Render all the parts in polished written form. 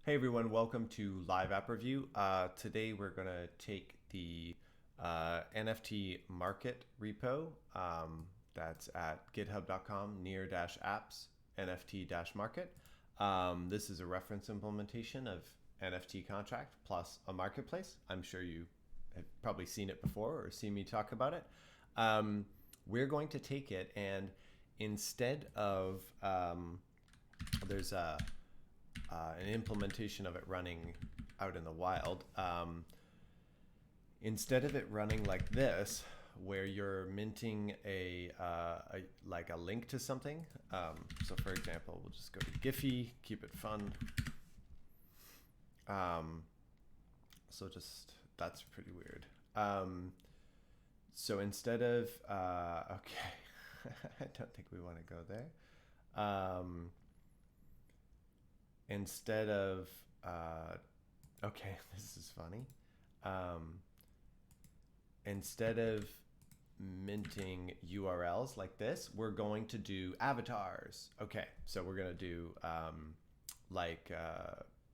Hey everyone, welcome to Live App Review. Today we're going to take the NFT market repo that's at github.com near-apps NFT-market. This is a reference implementation of NFT contract plus a marketplace. I'm sure you have probably seen it before or seen me talk about it. We're going to take it and instead of there's an implementation of it running out in the wild. Instead of it running like this, where you're minting a link to something. So for example, we'll just go to Giphy, keep it fun. That's pretty weird. So instead of, okay, I don't think we want to go there. Instead of, okay, this is funny. Instead of minting URLs like this, we're going to do avatars. Okay, so we're going to do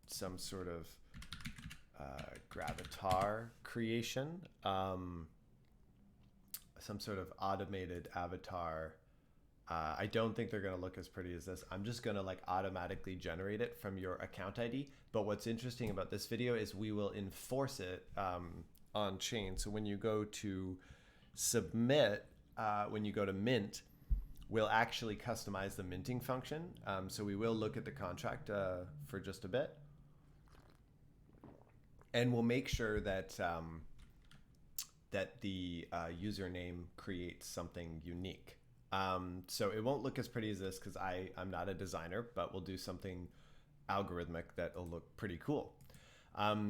some sort of gravatar creation, some sort of automated avatar. I don't think they're going to look as pretty as this. I'm just going to automatically generate it from your account ID. But what's interesting about this video is we will enforce it on chain. So when you go to submit, when you go to mint, we'll actually customize the minting function. So we will look at the contract for just a bit. And we'll make sure that that the username creates something unique. So it won't look as pretty as this because I'm not a designer, but we'll do something algorithmic that'll look pretty cool.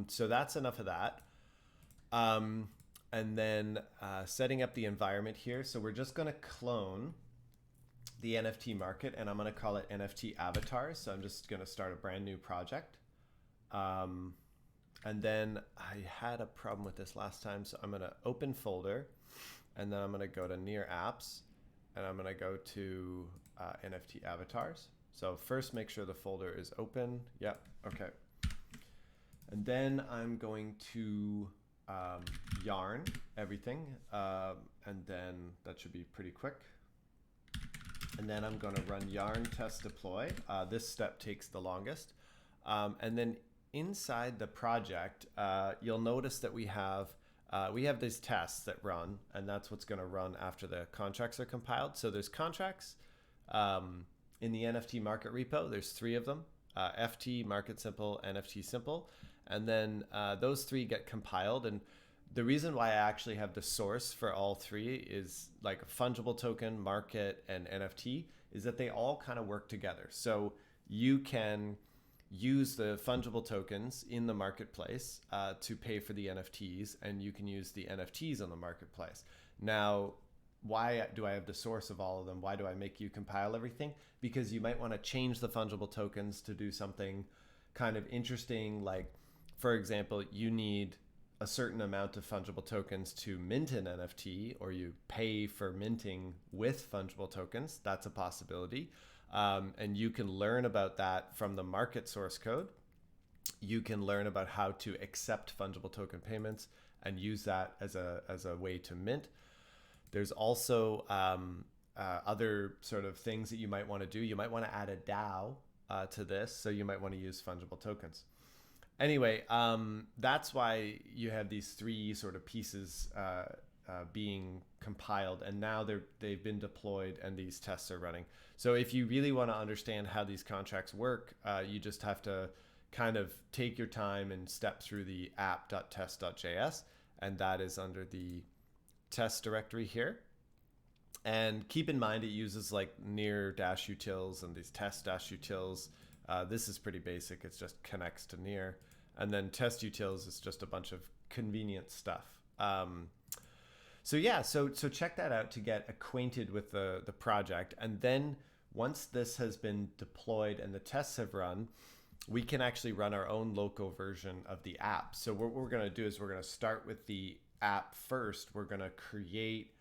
So that's enough of that. And then setting up the environment here. So we're just going to clone the NFT market and I'm going to call it NFT avatars. So I'm just going to start a brand new project. And then I had a problem with this last time. So I'm going to open folder and then I'm going to go to near apps. And I'm going to go to NFT avatars. So first make sure the folder is open. Yep, okay. And then I'm going to yarn everything. And then that should be pretty quick. And then I'm going to run yarn test deploy. This step takes the longest. And then inside the project, you'll notice that we have these tests that run, and that's what's going to run after the contracts are compiled. So there's contracts in the NFT market repo. There's 3 of them, FT, market simple, NFT simple. And then those 3 get compiled. And the reason why I actually have the source for all 3 is like a fungible token, market, and NFT is that they all kind of work together. So you can use the fungible tokens in the marketplace to pay for the NFTs, and you can use the NFTs on the marketplace. Now, why do I have the source of all of them? Why do I make you compile everything? Because you might want to change the fungible tokens to do something kind of interesting. Like, for example, you need a certain amount of fungible tokens to mint an NFT, or you pay for minting with fungible tokens. That's a possibility. And you can learn about that from the market source code. You can learn about how to accept fungible token payments and use that as a way to mint. There's also other sort of things that you might want to do. You might want to add a DAO to this, so you might want to use fungible tokens. Anyway, that's why you have these 3 sort of pieces being compiled, and now they've been deployed and these tests are running. So if you really want to understand how these contracts work, you just have to kind of take your time and step through the app.test.js, and that is under the test directory here. And keep in mind it uses like near-utils and these test-utils. This is pretty basic. It's just connects to near. And then test-utils is just a bunch of convenient stuff. So yeah, so check that out to get acquainted with the project. And then once this has been deployed and the tests have run, we can actually run our own local version of the app. So what we're going to do is we're going to start with the app first. We're going to create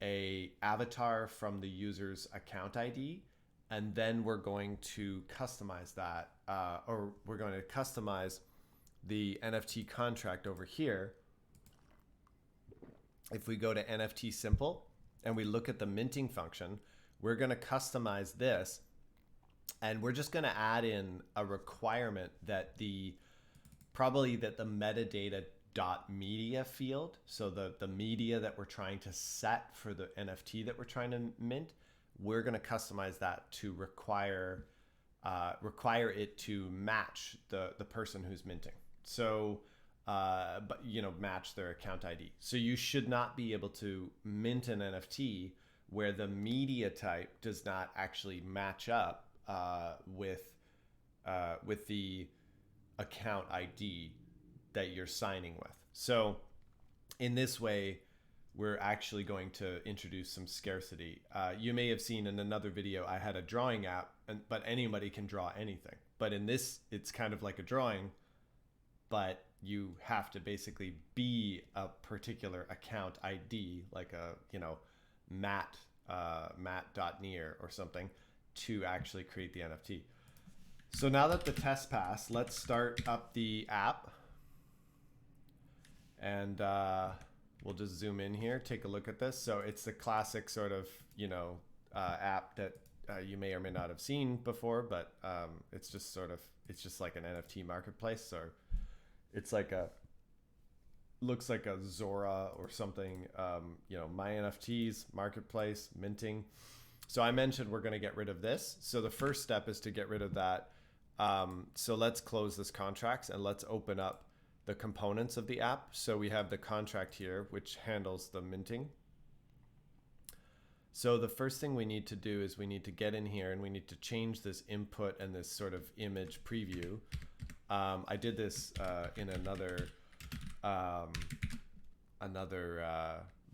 a avatar from the user's account ID and then we're going to customize that, or we're going to customize the NFT contract over here. If we go to NFT simple and we look at the minting function, we're going to customize this, and we're just going to add in a requirement that the metadata .media field, so the media that we're trying to set for the NFT that we're trying to mint, we're going to customize that to require it to match the person who's minting. So but match their account ID. So you should not be able to mint an NFT where the media type does not actually match up with the account ID that you're signing with. So in this way, we're actually going to introduce some scarcity. You may have seen in another video, I had a drawing app, but anybody can draw anything. But in this, it's kind of like a drawing, but you have to basically be a particular account ID, like a, Matt.near or something, to actually create the NFT. So now that the test passed, let's start up the app. And we'll just zoom in here, take a look at this. So it's the classic sort of, app that you may or may not have seen before, but it's just like an NFT marketplace, or it's like looks like a Zora or something, my NFTs, marketplace, minting. So I mentioned we're going to get rid of this. So the first step is to get rid of that. So let's close this contracts and let's open up the components of the app. So we have the contract here, which handles the minting. So the first thing we need to do is we need to get in here and we need to change this input and this sort of image preview. I did this in another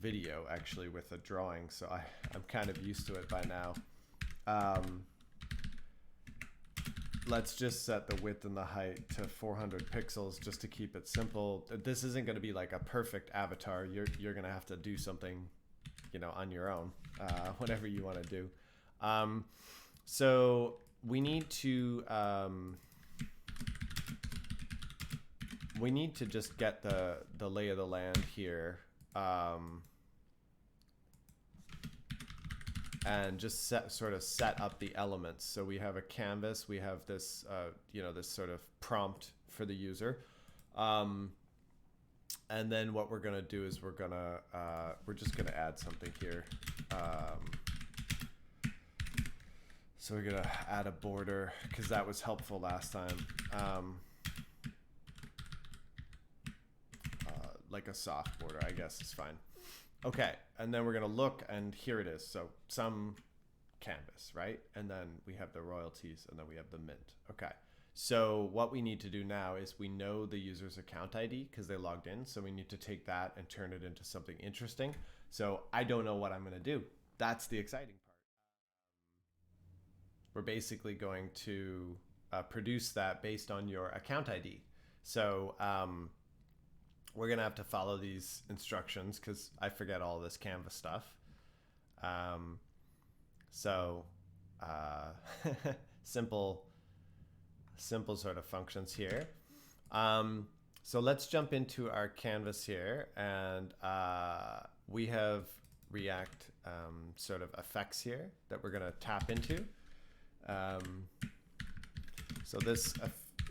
video actually with a drawing, so I'm kind of used to it by now. Let's just set the width and the height to 400 pixels just to keep it simple. This isn't going to be like a perfect avatar. You're going to have to do something, on your own, whatever you want to do. So we need to just get the lay of the land here, and just set up the elements. So we have a canvas, we have this, this sort of prompt for the user. And then what we're gonna do is we're just gonna add something here. So we're gonna add a border because that was helpful last time. Like a soft border, I guess is fine. Okay, and then we're gonna look, and here it is. So some canvas, right? And then we have the royalties, and then we have the mint. Okay, so what we need to do now is we know the user's account ID because they logged in. So we need to take that and turn it into something interesting. So I don't know what I'm gonna do. That's the exciting part. We're basically going to produce that based on your account ID. So we're gonna have to follow these instructions because I forget all this Canvas stuff. Simple sort of functions here. So let's jump into our canvas here, and we have React sort of effects here that we're gonna tap into. So this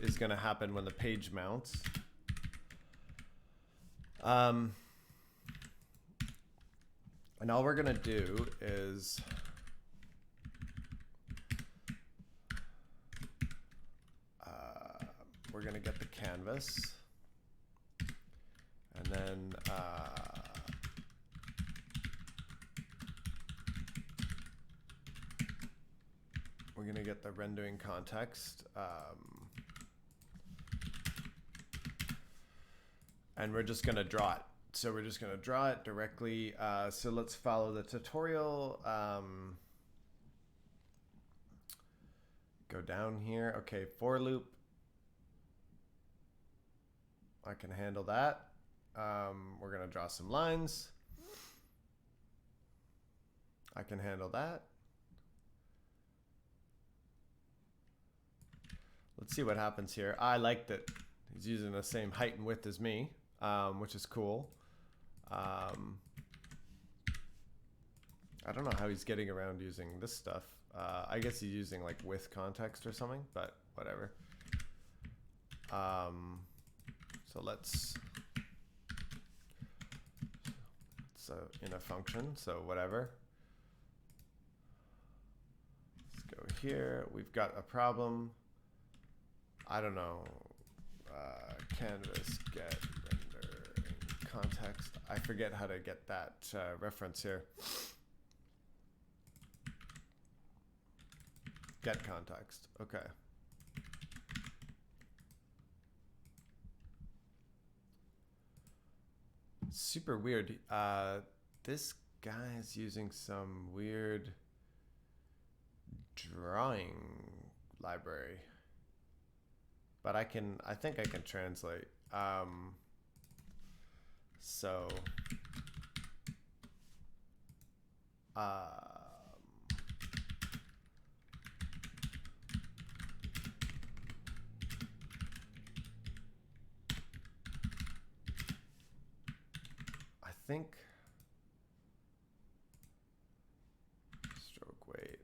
is gonna happen when the page mounts. And all we're gonna do is we're gonna get the canvas, and then we're gonna get the rendering context, and we're just gonna draw it. So we're just gonna draw it directly. So let's follow the tutorial. Go down here. Okay, for loop. I can handle that. We're gonna draw some lines. I can handle that. Let's see what happens here. I like that he's using the same height and width as me, which is cool. I don't know how he's getting around using this stuff. I guess he's using like with context or something, but whatever. So let's in a function, so whatever. Let's go here. We've got a problem. I don't know. Canvas get render context. I forget how to get that reference here. Get context. Okay. Super weird. This guy is using some weird drawing library, but I think I can translate. So I think stroke weight.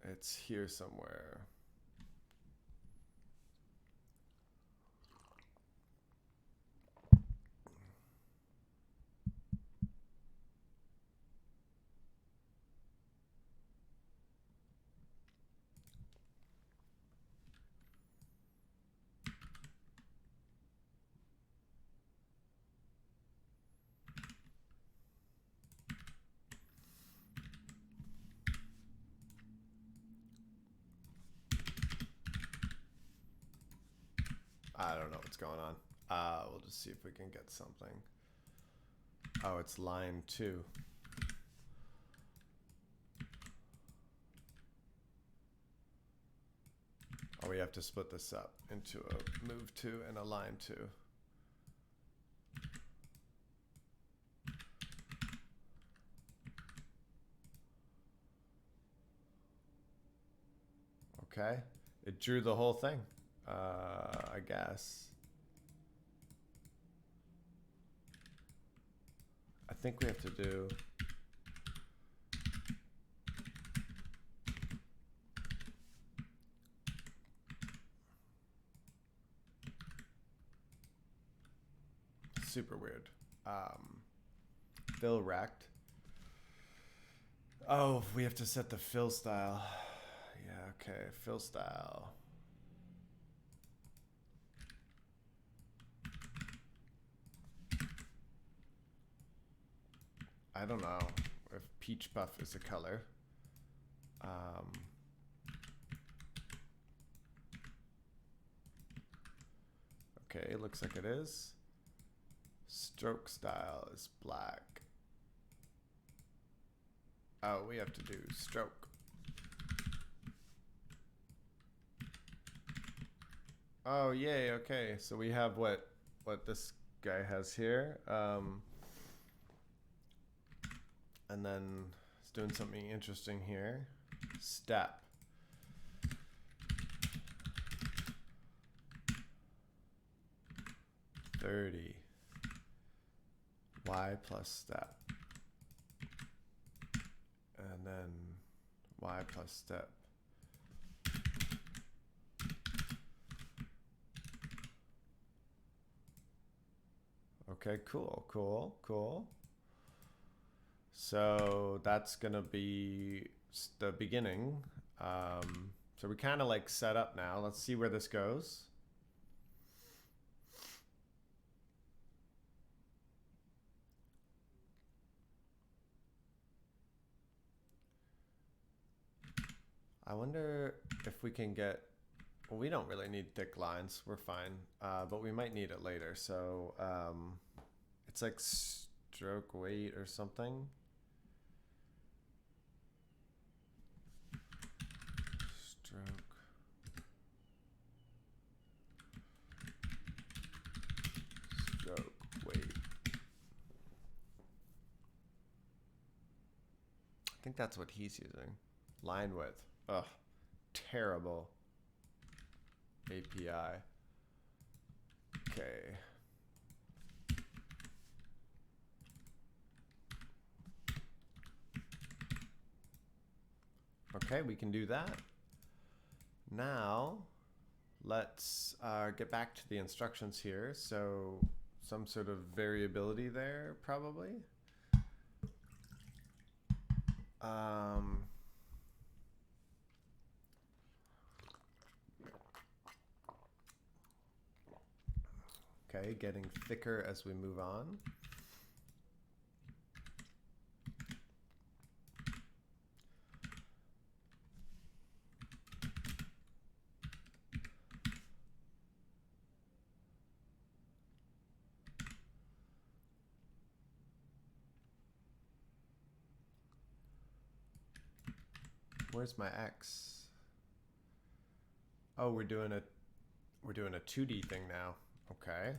It's here somewhere. I don't know what's going on. We'll just see if we can get something. Oh, it's line 2. Oh, we have to split this up into a move 2 and a line 2. Okay, it drew the whole thing, I guess. I think we have to do super weird. Fill rect. Oh, we have to set the fill style. Yeah, okay, fill style. I don't know if peach puff is a color. Okay, it looks like it is. Stroke style is black. Oh, we have to do stroke. Oh, yay, okay. So we have what this guy has here. And then it's doing something interesting here. Step. $30. Y plus step. And then Y plus step. Okay, cool. So that's gonna be the beginning. So we kind of like set up now. Let's see where this goes. I wonder if we can get, well, we don't really need thick lines. We're fine, but we might need it later. So it's like stroke weight or something. think that's what he's using. Line width. Ugh, terrible API. Okay. Okay, we can do that. Now, let's get back to the instructions here. So some sort of variability there, probably. Okay, getting thicker as we move on. Where's my X? Oh, we're doing a 2D thing now. Okay.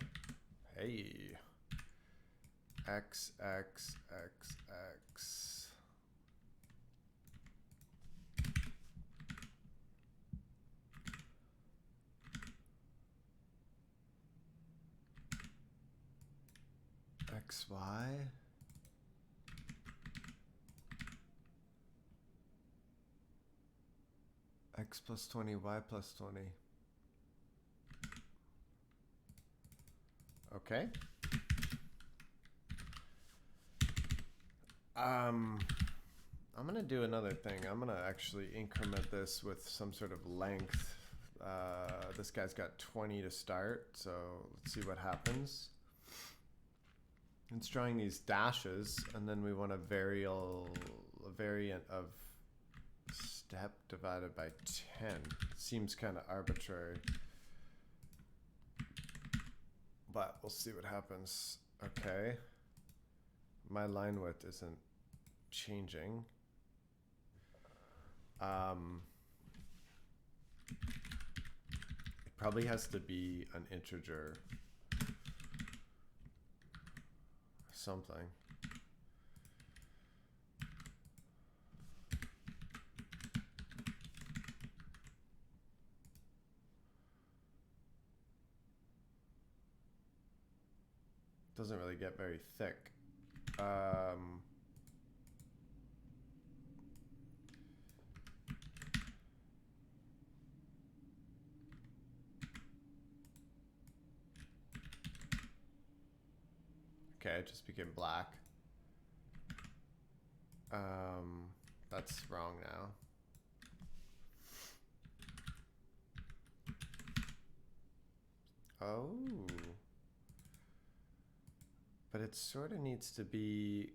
Hey. X, X, X, X. X, Y. X plus 20, Y plus 20. Okay. I'm gonna do another thing. I'm gonna actually increment this with some sort of length. This guy's got 20 to start, so let's see what happens. It's drawing these dashes, and then we want a variant of step divided by 10. Seems kind of arbitrary, but we'll see what happens. Okay. My line width isn't changing. It probably has to be an integer or something. Doesn't really get very thick. Okay, it just became black. That's wrong now. Oh. But it sort of needs to be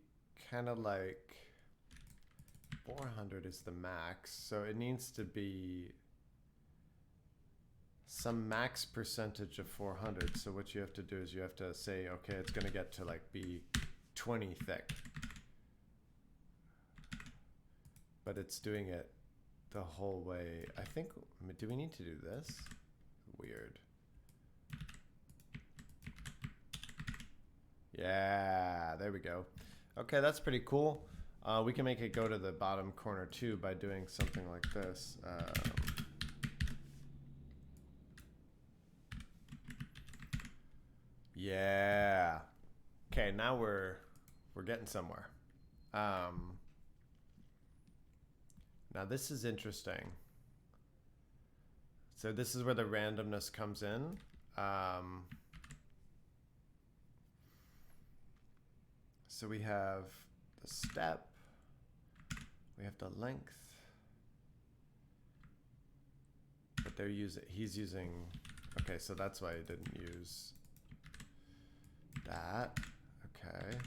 kind of like 400 is the max. So it needs to be some max percentage of 400. So what you have to do is you have to say, okay, it's going to get to like be 20 thick. But it's doing it the whole way. I think, do we need to do this? Weird. Yeah, there we go. Okay, that's pretty cool. We can make it go to the bottom corner too by doing something like this. Yeah. Okay, now we're getting somewhere. Now this is interesting. So this is where the randomness comes in. So we have the step, we have the length, but he's using, okay, so that's why he didn't use that. Okay.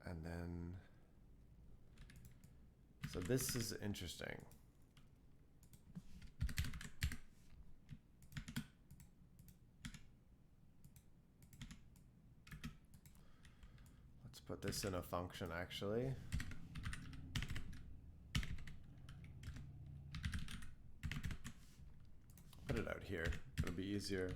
And then, so this is interesting. Let's put this in a function actually. Put it out here, it'll be easier.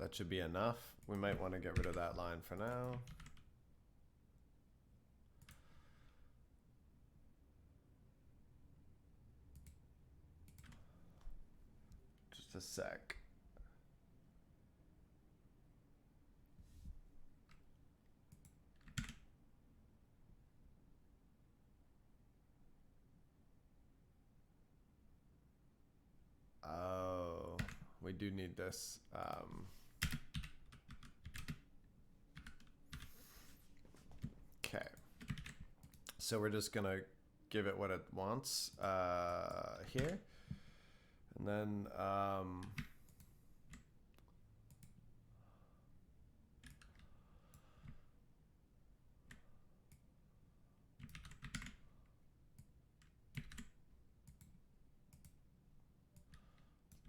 That should be enough. We might want to get rid of that line for now. Just a sec. Oh, we do need this. Okay. So we're just gonna give it what it wants here. And then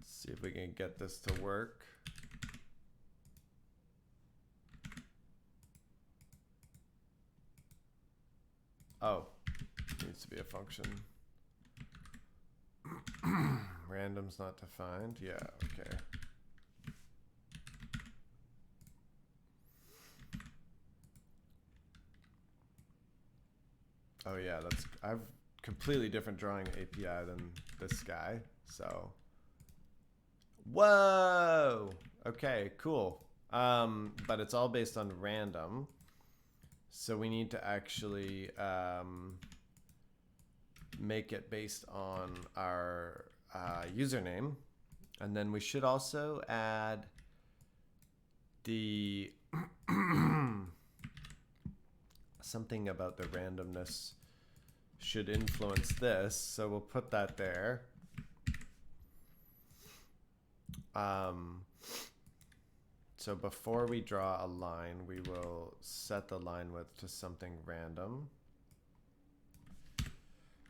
see if we can get this to work. Oh, needs to be a function. Random's not defined. Yeah, okay. Oh yeah, that's I've completely different drawing API than this guy. So whoa. Okay, cool. But it's all based on random. So we need to actually make it based on our username. And then we should also add the something about the randomness should influence this. So we'll put that there. So before we draw a line, we will set the line width to something random.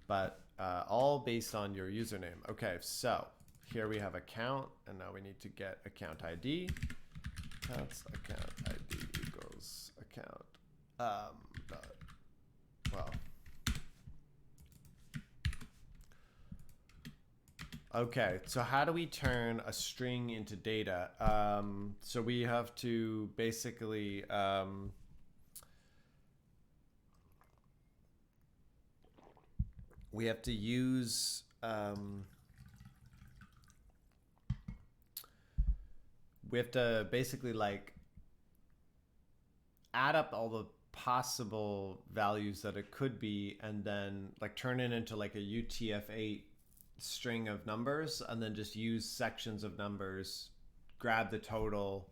But all based on your username. Okay, so here we have account, and now we need to get account ID. That's account ID equals account. Well. Okay, so how do we turn a string into data? So we have to basically we have to use we have to basically like add up all the possible values that it could be, and then like turn it into like a UTF-8 string of numbers, and then just use sections of numbers, grab the total,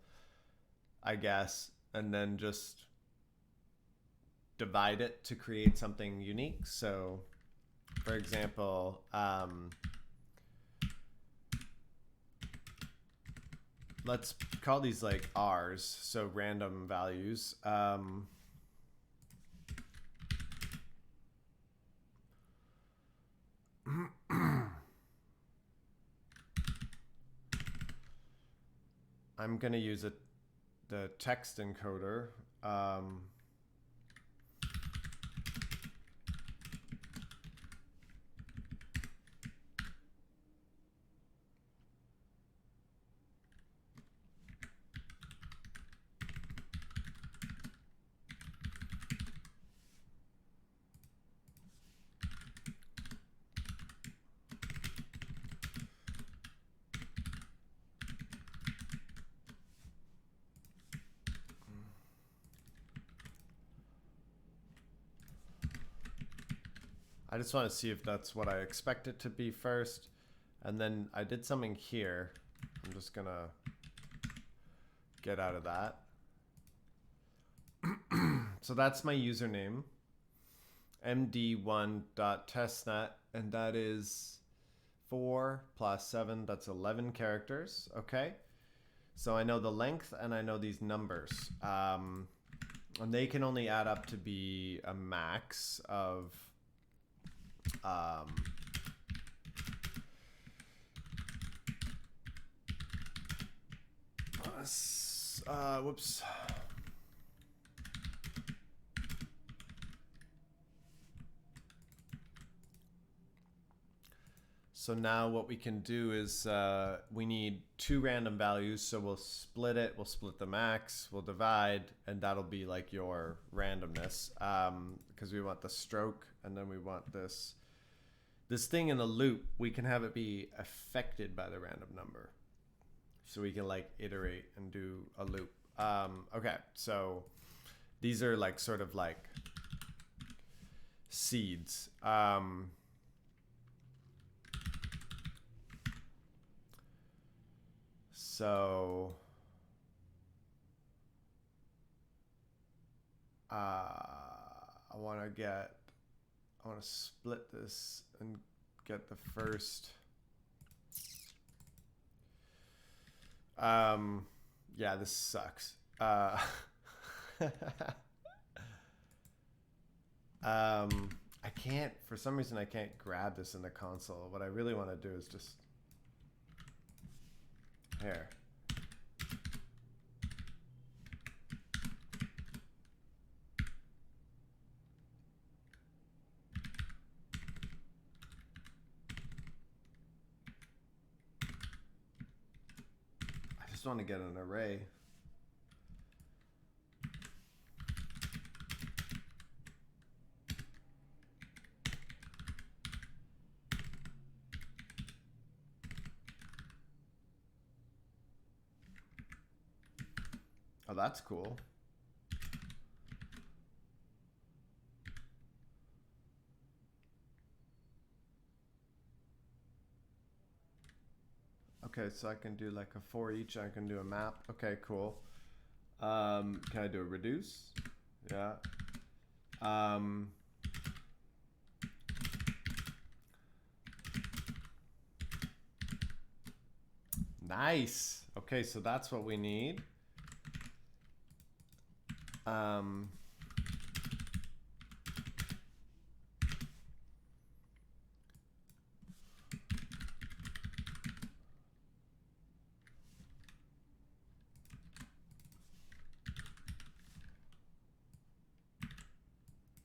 I guess, and then just divide it to create something unique. So for example, let's call these like R's, so random values. I'm going to use the text encoder. I just want to see if that's what I expect it to be first. And then I did something here. I'm just going to get out of that. So that's my username, md1.testnet, and that is 4 plus 7, that's 11 characters, okay? So I know the length and I know these numbers. And they can only add up to be a max of whoops. So now what we can do is we need two random values. So we'll split it. We'll split the max. We'll divide, and that'll be like your randomness, because we want the stroke, and then we want this thing in the loop. We can have it be affected by the random number, so we can like iterate and do a loop. Okay, so these are like sort of like seeds. So I want to split this and get the first. Yeah, this sucks. I can't, for some reason, I can't grab this in the console. What I really want to do is just here. I just want to get an array. Oh, that's cool. Okay, so I can do like a for each. I can do a map. Okay, cool. Can I do a reduce? Yeah. Nice. Okay, so that's what we need.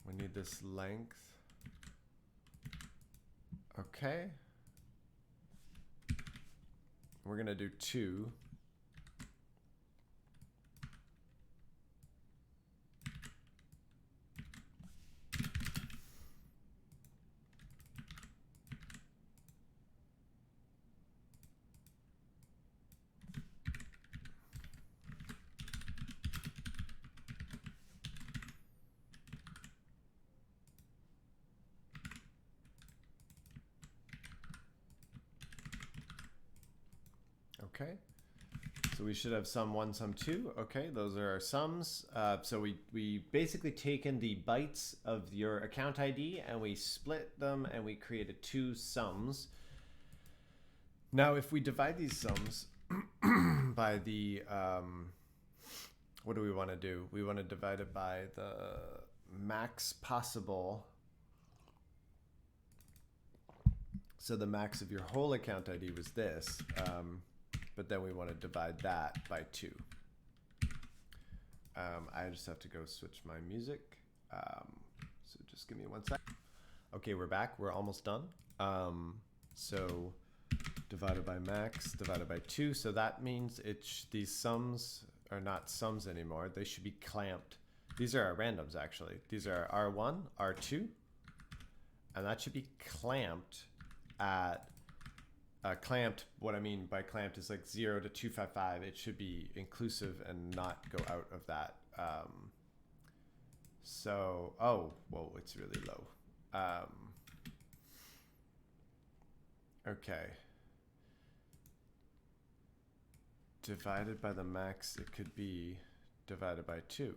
We need this length. Okay. We're gonna do 2. Okay, so we should have sum 1, sum 2. Okay, those are our sums. So we basically taken the bytes of your account ID and we split them and we created 2 sums. Now, if we divide these sums by the, what do we want to do? We want to divide it by the max possible. So the max of your whole account ID was this. But then we want to divide that by 2. I just have to go switch my music. So just give me 1 sec. Okay, we're back. We're almost done. So divided by max, divided by 2. So that means these sums are not sums anymore. They should be clamped. These are our randoms, actually. These are R1, R2. And that should be clamped at... clamped, what I mean by clamped is like 0 to 255. It should be inclusive and not go out of that. So, oh, whoa, it's really low. Okay. Divided by the max, it could be divided by 2.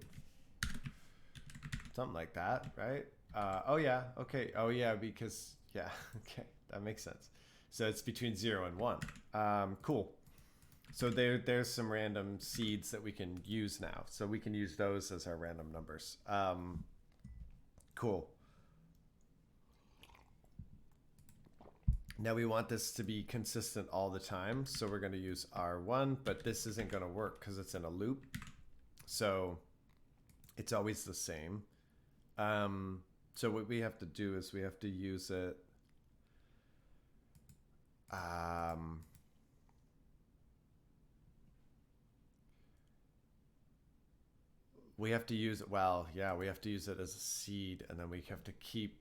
Something like that, right? Oh yeah, okay. Oh yeah, because, yeah, okay, that makes sense. So it's between 0 and 1. Cool. So there's some random seeds that we can use now. So we can use those as our random numbers. Cool. Now we want this to be consistent all the time. So we're going to use R1, but this isn't going to work because it's in a loop. So it's always the same. So what we have to do is we have to use it. Um, we have to use it. Well, yeah, we have to use it as a seed, and then we have to keep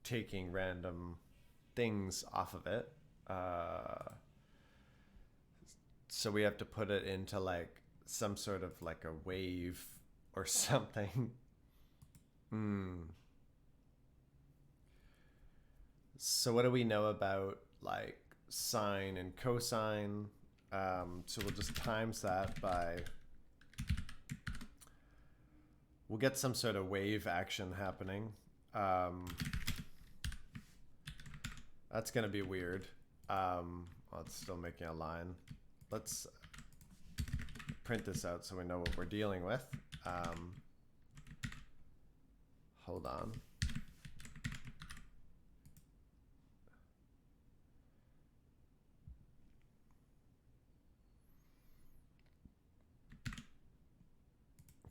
taking random things off of it. So we have to put it into like some sort of like a wave or something. So what do we know about like sine and cosine? So we'll just times that by, we'll get some sort of wave action happening. That's going to be weird. Well, it's still making a line. Let's print this out so we know what we're dealing with. Hold on.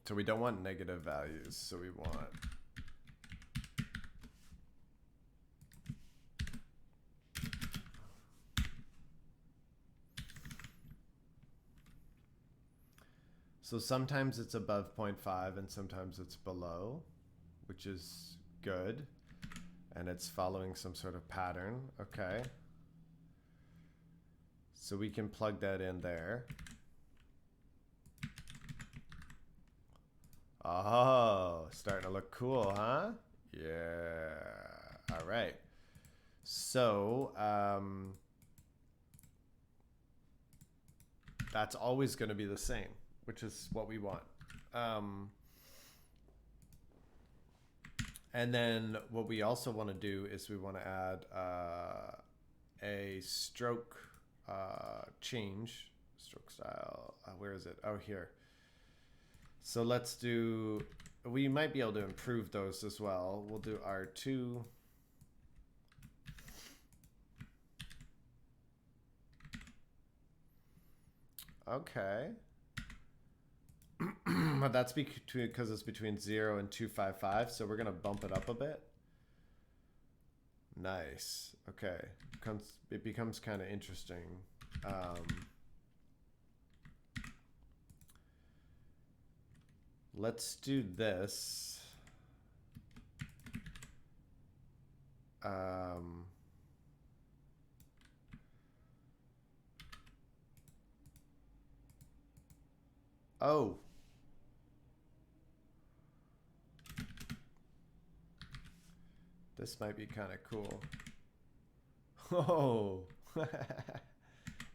So we don't want negative values, so we want so sometimes it's above 0.5 and sometimes it's below, which is good. And it's following some sort of pattern. Okay. So we can plug that in there. Oh, starting to look cool, huh? Yeah. All right. So, that's always going to be the same, which is what we want. And then what we also want to do is we want to add a stroke change, stroke style. Where is it? Oh, here. So let's do, we might be able to improve those as well. We'll do R2. Okay. But that's because it's between 0 and 255, so we're going to bump it up a bit. Nice. Okay. It becomes kind of interesting. Let's do this. Oh. This might be kind of cool. Oh.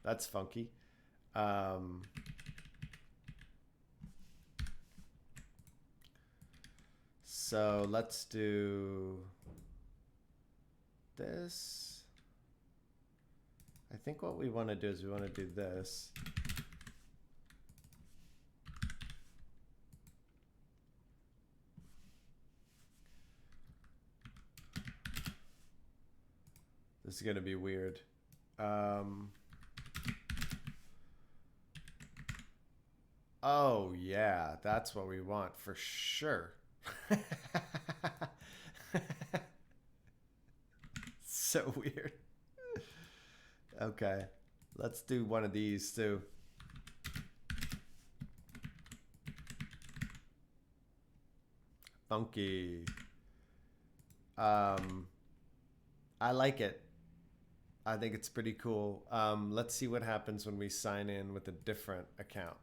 That's funky. So let's do this. I think what we want to do is we want to do this. This is going to be weird. Oh, yeah, that's what we want for sure. So weird. Okay, let's do one of these too. Funky. I like it. I think it's pretty cool. Let's see what happens when we sign in with a different account.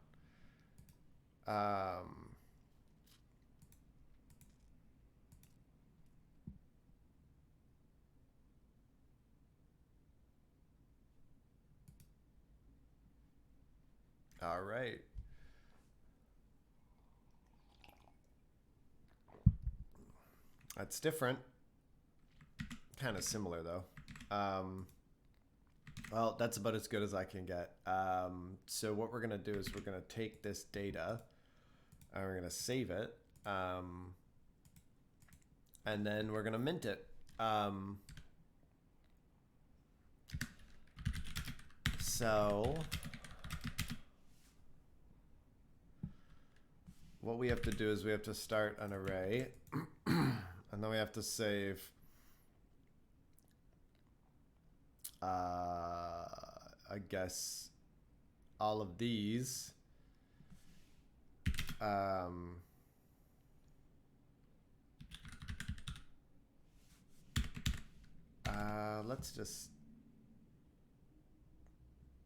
All right. That's different. Kind of similar though. Well, that's about as good as I can get. So what we're going to do is we're going to take this data and we're going to save it. And then we're going to mint it. So what we have to do is we have to start an array and then we have to save I guess all of these. Let's just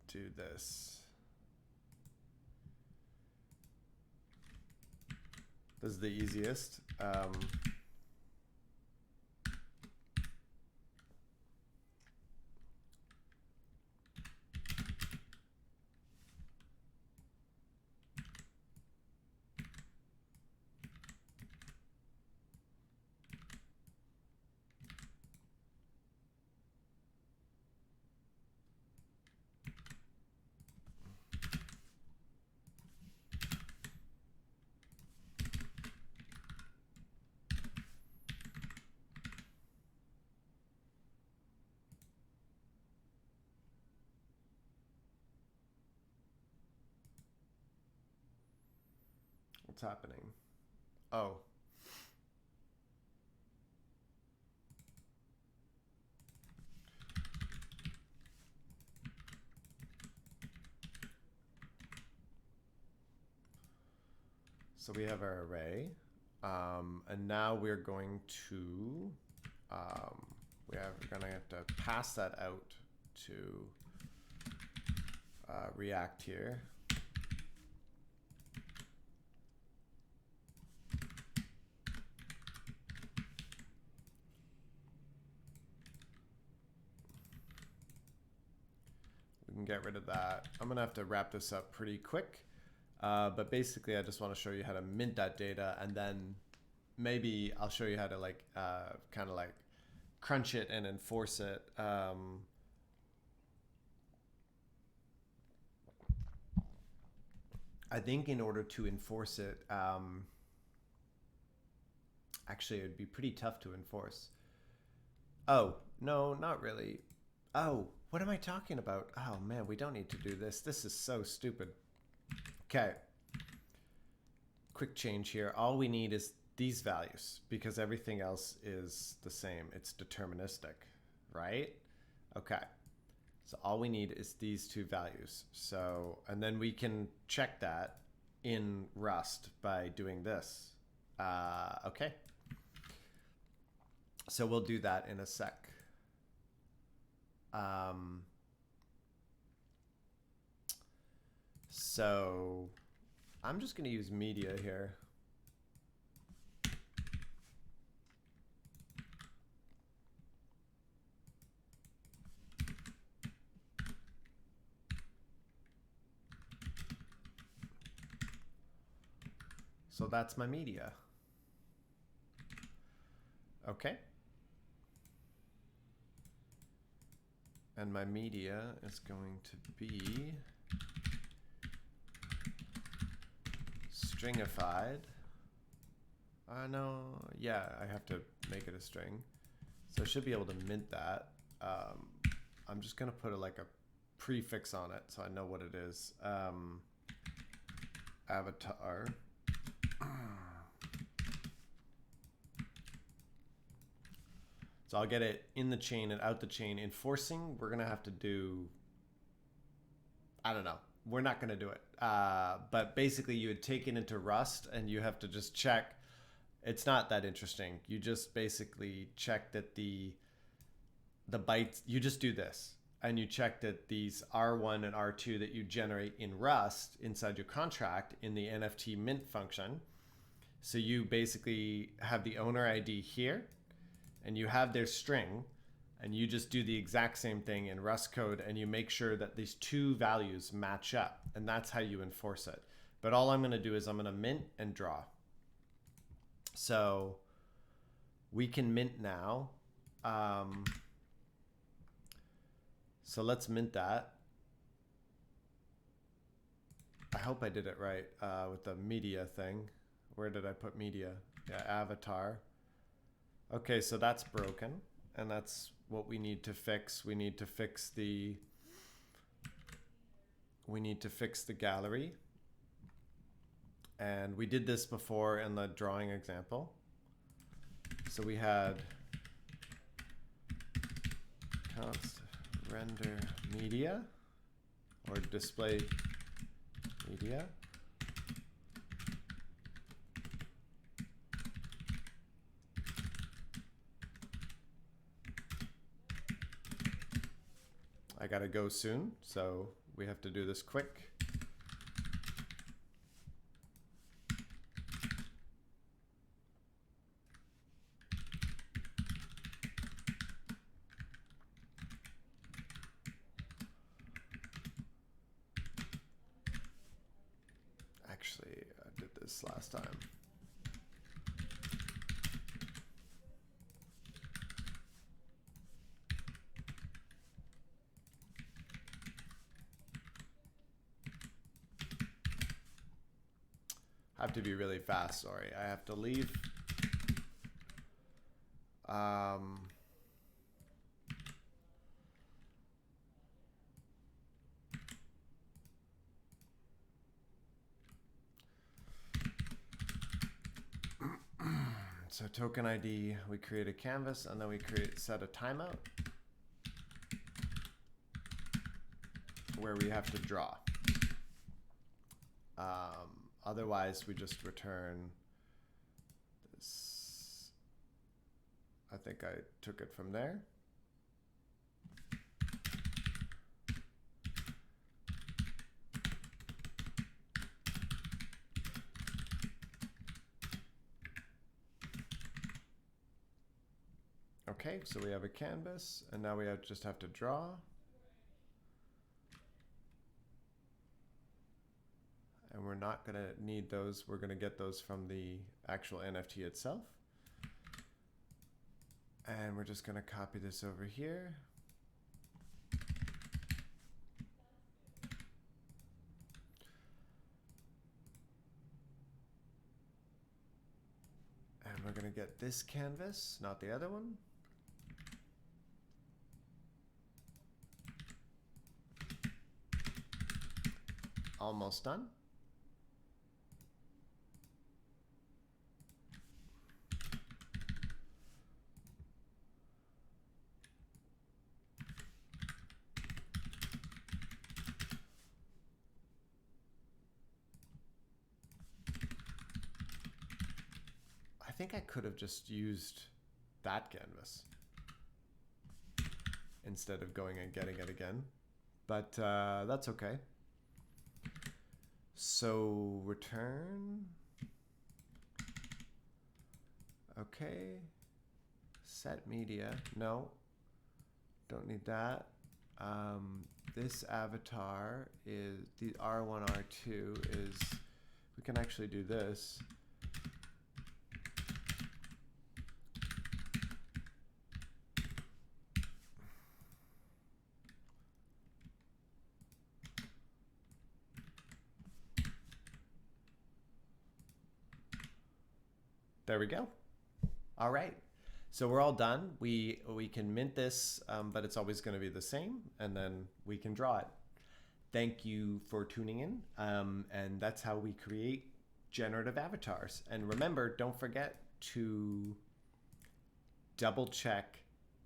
do this. This is the easiest. What's happening? Oh. So we have our array, and now we're going to, we're going to have to pass that out to React here. We can get rid of that. I'm going to have to wrap this up pretty quick. But basically, I just want to show you how to mint that data, and then maybe I'll show you how to like kind of like crunch it and enforce it. I think in order to enforce it, actually, it would be pretty tough to enforce. Oh, no, not really. Oh, what am I talking about? Oh, man, we don't need to do this. This is so stupid. Okay. Quick change here. All we need is these values because everything else is the same. It's deterministic, right? Okay. So all we need is these two values. So, and then we can check that in Rust by doing this. Okay. So we'll do that in a sec. So I'm just going to use media here. So that's my media. Okay. And my media is going to be stringified. No, yeah, I have to make it a string. So I should be able to mint that. I'm just going to put like a prefix on it so I know what it is. Avatar. So I'll get it in the chain and out the chain. Enforcing, we're going to have to do, I don't know. We're not going to do it. But basically you would take it into Rust and you have to just check. It's not that interesting. You just basically check that the bytes, you just do this. And you check that these R1 and R2 that you generate in Rust inside your contract in the NFT mint function. So you basically have the owner ID here and you have their string and you just do the exact same thing in Rust code and you make sure that these two values match up, and that's how you enforce it. But all I'm going to do is I'm going to mint and draw. So we can mint now. So let's mint that. I hope I did it right with the media thing. Where did I put media? Yeah, avatar. Okay, so that's broken, and that's what we need to fix. We need to fix the gallery. And we did this before in the drawing example. So we had const render media or display media. I gotta go soon, so we have to do this quick. Actually, I did this last time. I have to be really fast, sorry. I have to leave. So token ID, we create a canvas and then we set a timeout where we have to draw. Otherwise, we just return this. I think I took it from there. Okay, so we have a canvas, and now we just have to draw. And we're not going to need those. We're going to get those from the actual NFT itself. And we're just going to copy this over here. And we're going to get this canvas, not the other one. Almost done. I think I could have just used that canvas instead of going and getting it again, but that's okay. So return. Okay. Set media. No, don't need that. This avatar is the R1, R2 is, we can actually do this. There we go. All right. So we're all done. We can mint this, but it's always going to be the same, and then we can draw it. Thank you for tuning in, and that's how we create generative avatars. And remember, don't forget to double check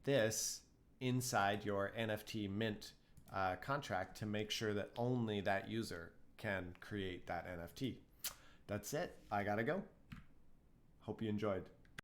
this inside your NFT mint contract to make sure that only that user can create that NFT. That's it. I gotta go. Hope you enjoyed.